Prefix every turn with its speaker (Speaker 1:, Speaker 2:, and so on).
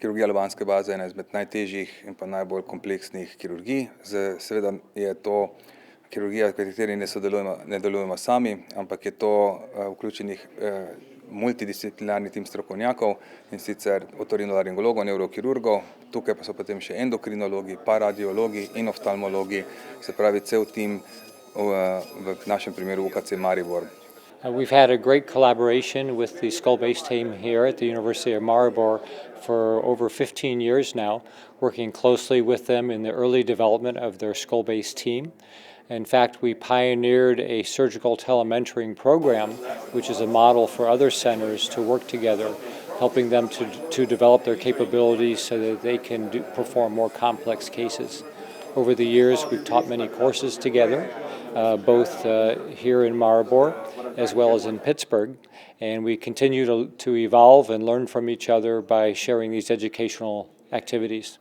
Speaker 1: Kirurgija lobanjske baze je ena izmed najtežjih in pa najbolj kompleksnih kirurgij. Seveda je to kirurgija, v kateri ne delujemo sami, ampak je to vključenih multidisciplinarni tim strokovnjakov, in sicer otorinolaringologov, nevrokirurgov, tukaj pa so potem še endokrinologi, paradiologi in oftalmologi, se pravi cel tim v našem primeru UKC Maribor.
Speaker 2: We've had a great collaboration with the skull-based team here at the University of Maribor for over 15 years now, working closely with them in the early development of their skull-based team. In fact, we pioneered a surgical telementoring program, which is a model for other centers to work together, helping them to develop their capabilities so that they can perform more complex cases. Over the years, we've taught many courses together, both here in Maribor as well as in Pittsburgh, and we continue to evolve and learn from each other by sharing these educational activities.